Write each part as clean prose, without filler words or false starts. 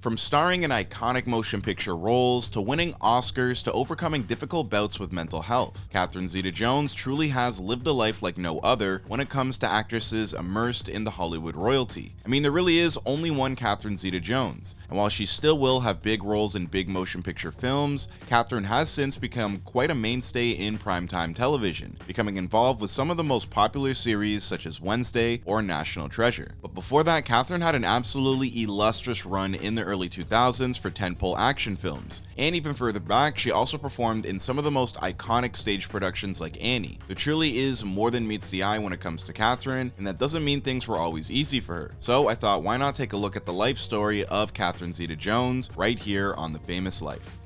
From starring in iconic motion picture roles, to winning Oscars, to overcoming difficult bouts with mental health, Catherine Zeta-Jones truly has lived a life like no other when it comes to actresses immersed in the Hollywood royalty. I mean, there really is only one Catherine Zeta-Jones, and while she still will have big roles in big motion picture films, Catherine has since become quite a mainstay in primetime television, becoming involved with some of the most popular series such as Wednesday or National Treasure. But before that, Catherine had an absolutely illustrious run in the early 2000s for tentpole action films, and even further back, she also performed in some of the most iconic stage productions like Annie. There truly is more than meets the eye when it comes to Catherine, and that doesn't mean things were always easy for her. So I thought, why not take a look at the life story of Catherine Zeta-Jones right here on The Famous Life.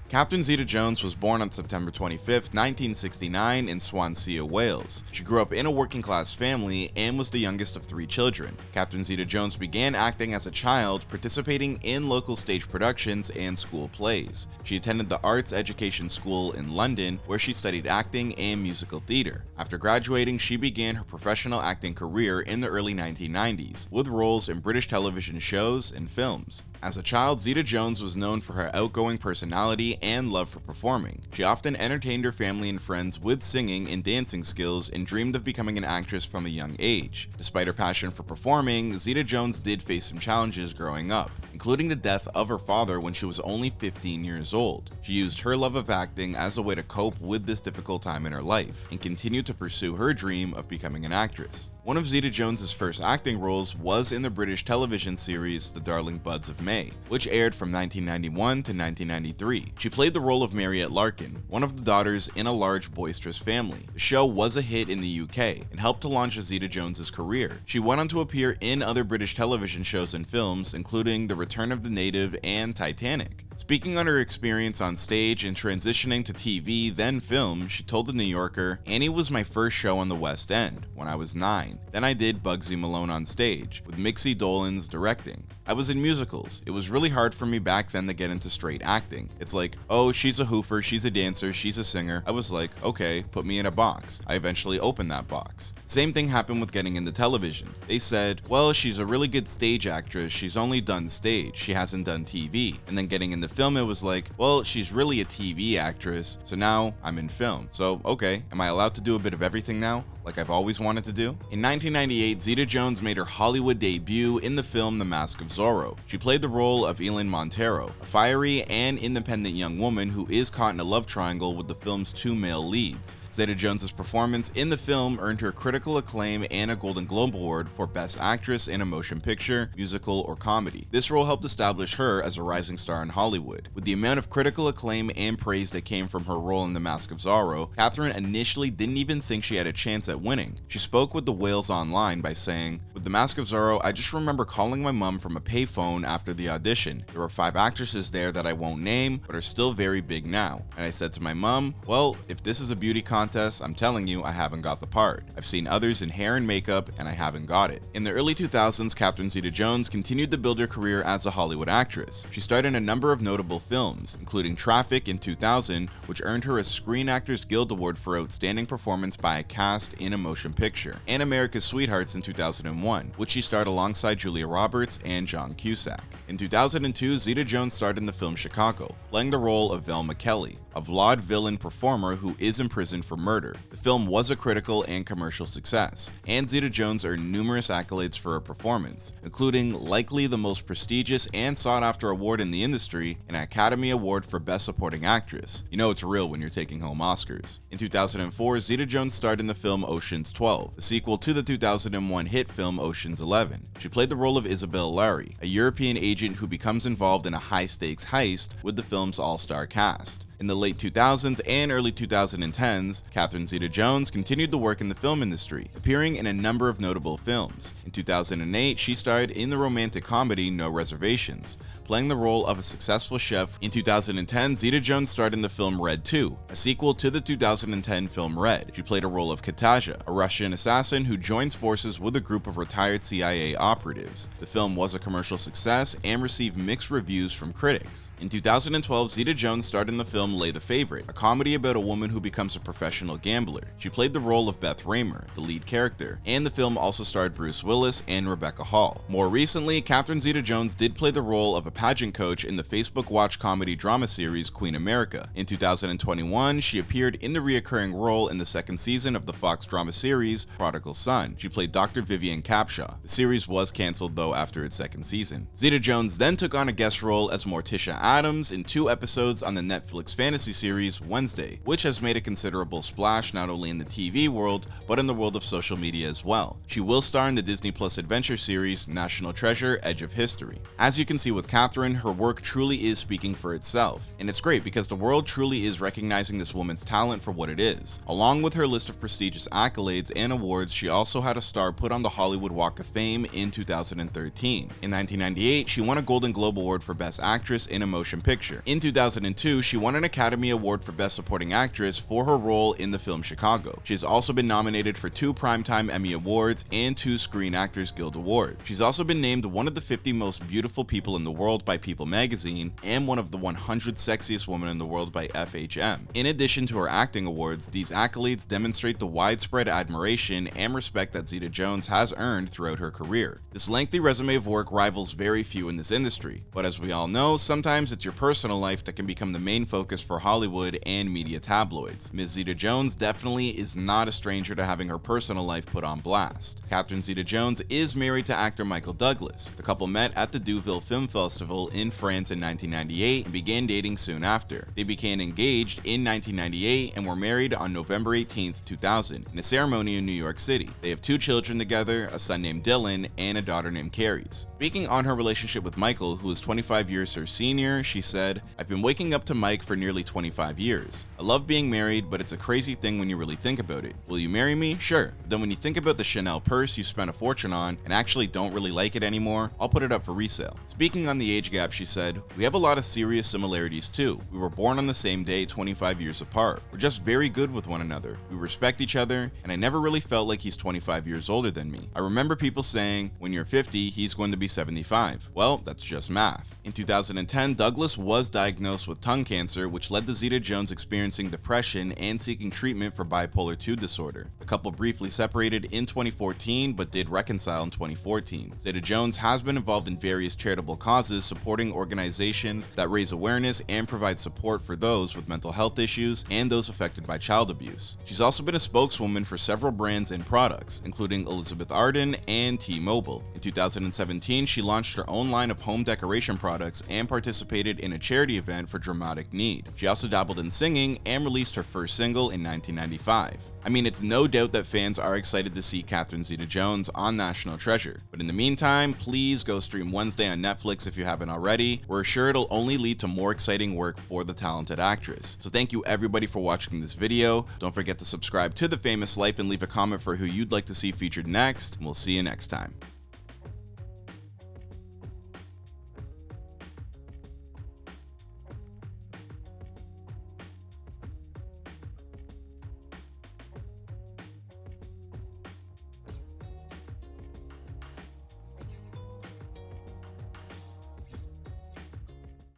Catherine Zeta-Jones was born on September 25, 1969 in Swansea, Wales. She grew up in a working-class family and was the youngest of 3 children. Catherine Zeta-Jones began acting as a child, participating in local stage productions and school plays. She attended the Arts Education School in London, where she studied acting and musical theatre. After graduating, she began her professional acting career in the early 1990s, with roles in British television shows and films. As a child, Zeta-Jones was known for her outgoing personality and love for performing. She often entertained her family and friends with singing and dancing skills and dreamed of becoming an actress from a young age. Despite her passion for performing, Zeta-Jones did face some challenges growing up, including the death of her father when she was only 15 years old. She used her love of acting as a way to cope with this difficult time in her life, and continued to pursue her dream of becoming an actress. One of Zeta-Jones' first acting roles was in the British television series The Darling Buds of May, which aired from 1991 to 1993. She played the role of Mariette Larkin, one of the daughters in a large boisterous family. The show was a hit in the UK and helped to launch Zeta-Jones' career. She went on to appear in other British television shows and films, including The Return of the Native and Titanic. Speaking on her experience on stage and transitioning to TV, then film, she told The New Yorker, "Annie was my first show on the West End, when I was 9. Then I did Bugsy Malone on stage, with Mixie Dolenz directing. I was in musicals. It was really hard for me back then to get into straight acting. It's like, oh, she's a hoofer, she's a dancer, she's a singer." I was like, okay, put me in a box. I eventually opened that box. Same thing happened with getting into television. They said, well, she's a really good stage actress, she's only done stage, she hasn't done TV. And then getting into film, it was like, well, she's really a TV actress, so now I'm in film. So, okay, am I allowed to do a bit of everything now, like I've always wanted to do? In 1998, Zeta-Jones made her Hollywood debut in the film The Mask of Zorro. She played the role of Elin Montero, a fiery and independent young woman who is caught in a love triangle with the film's 2 male leads. Zeta-Jones' performance in the film earned her critical acclaim and a Golden Globe Award for Best Actress in a Motion Picture, Musical, or Comedy. This role helped establish her as a rising star in Hollywood. With the amount of critical acclaim and praise that came from her role in The Mask of Zorro, Catherine initially didn't even think she had a chance at winning. She spoke with the Wales Online by saying, "With The Mask of Zorro, I just remember calling my mom from a payphone after the audition. There were 5 actresses there that I won't name, but are still very big now. And I said to my mom, well, if this is a beauty contest, I'm telling you I haven't got the part. I've seen others in hair and makeup, and I haven't got it." In the early 2000s, Catherine Zeta-Jones continued to build her career as a Hollywood actress. She starred in a number of notable films, including Traffic in 2000, which earned her a Screen Actors Guild Award for Outstanding Performance by a Cast in a Motion Picture, and America's Sweethearts in 2001, which she starred alongside Julia Roberts and John Cusack. In 2002, Zeta-Jones starred in the film Chicago, playing the role of Velma Kelly, a vaudevillain performer who is imprisoned for murder. The film was a critical and commercial success, and Zeta-Jones earned numerous accolades for her performance, including likely the most prestigious and sought-after award in the industry, an Academy Award for Best Supporting Actress. You know it's real when you're taking home Oscars. In 2004, Zeta-Jones starred in the film Ocean's 12, the sequel to the 2001 hit film Ocean's 11. She played the role of Isabel Larry, a European agent who becomes involved in a high-stakes heist with the film's all-star cast. In the late 2000s and early 2010s, Catherine Zeta-Jones continued to work in the film industry, appearing in a number of notable films. In 2008, she starred in the romantic comedy No Reservations, playing the role of a successful chef. In 2010, Zeta-Jones starred in the film Red 2, a sequel to the 2010 film Red. She played a role of Katasha, a Russian assassin who joins forces with a group of retired CIA operatives. The film was a commercial success and received mixed reviews from critics. In 2012, Zeta-Jones starred in the film film Lay the Favorite, a comedy about a woman who becomes a professional gambler. She played the role of Beth Raymer, the lead character, and the film also starred Bruce Willis and Rebecca Hall. More recently, Catherine Zeta-Jones did play the role of a pageant coach in the Facebook Watch comedy drama series Queen America. In 2021, she appeared in the reoccurring role in the second season of the Fox drama series Prodigal Son. She played Dr. Vivian Capshaw. The series was cancelled though after its second season. Zeta-Jones then took on a guest role as Morticia Addams in 2 episodes on the Netflix fantasy series Wednesday, which has made a considerable splash not only in the TV world, but in the world of social media as well. She will star in the Disney Plus adventure series National Treasure: Edge of History. As you can see with Catherine, her work truly is speaking for itself, and it's great because the world truly is recognizing this woman's talent for what it is. Along with her list of prestigious accolades and awards, she also had a star put on the Hollywood Walk of Fame in 2013. In 1998, she won a Golden Globe Award for Best Actress in a Motion Picture. In 2002, she won an Academy Award for Best Supporting Actress for her role in the film Chicago. She has also been nominated for 2 Primetime Emmy Awards and 2 Screen Actors Guild Awards. She's also been named one of the 50 most beautiful people in the world by People magazine and one of the 100 sexiest women in the world by FHM. In addition to her acting awards, these accolades demonstrate the widespread admiration and respect that Zeta-Jones has earned throughout her career. This lengthy resume of work rivals very few in this industry, but as we all know, sometimes it's your personal life that can become the main focus for Hollywood and media tabloids. Ms. Zeta-Jones definitely is not a stranger to having her personal life put on blast. Catherine Zeta-Jones is married to actor Michael Douglas. The couple met at the Deauville Film Festival in France in 1998 and began dating soon after. They became engaged in 1998 and were married on November 18, 2000, in a ceremony in New York City. They have 2 children together, a son named Dylan and a daughter named Caries. Speaking on her relationship with Michael, who is 25 years her senior, she said, "I've been waking up to Mike for nearly 25 years. I love being married, but it's a crazy thing when you really think about it. Will you marry me? Sure. But then when you think about the Chanel purse you spent a fortune on and actually don't really like it anymore, I'll put it up for resale." Speaking on the age gap, she said, "We have a lot of serious similarities too. We were born on the same day 25 years apart. We're just very good with one another. We respect each other, and I never really felt like he's 25 years older than me. I remember people saying, when you're 50, he's going to be 75. Well, that's just math." In 2010, Douglas was diagnosed with tongue cancer, which led to Zeta-Jones experiencing depression and seeking treatment for bipolar II disorder. The couple briefly separated in 2014, but did reconcile in 2014. Zeta-Jones has been involved in various charitable causes, supporting organizations that raise awareness and provide support for those with mental health issues and those affected by child abuse. She's also been a spokeswoman for several brands and products, including Elizabeth Arden and T-Mobile. In 2017, she launched her own line of home decoration products and participated in a charity event for Dramatic Need. She also dabbled in singing and released her first single in 1995. I mean, it's no doubt that fans are excited to see Catherine Zeta-Jones on National Treasure, but in the meantime, please go stream Wednesday on Netflix if you haven't already. We're sure it'll only lead to more exciting work for the talented actress. So thank you everybody for watching this video. Don't forget to subscribe to The Famous Life and leave a comment for who you'd like to see featured next, and we'll see you next time.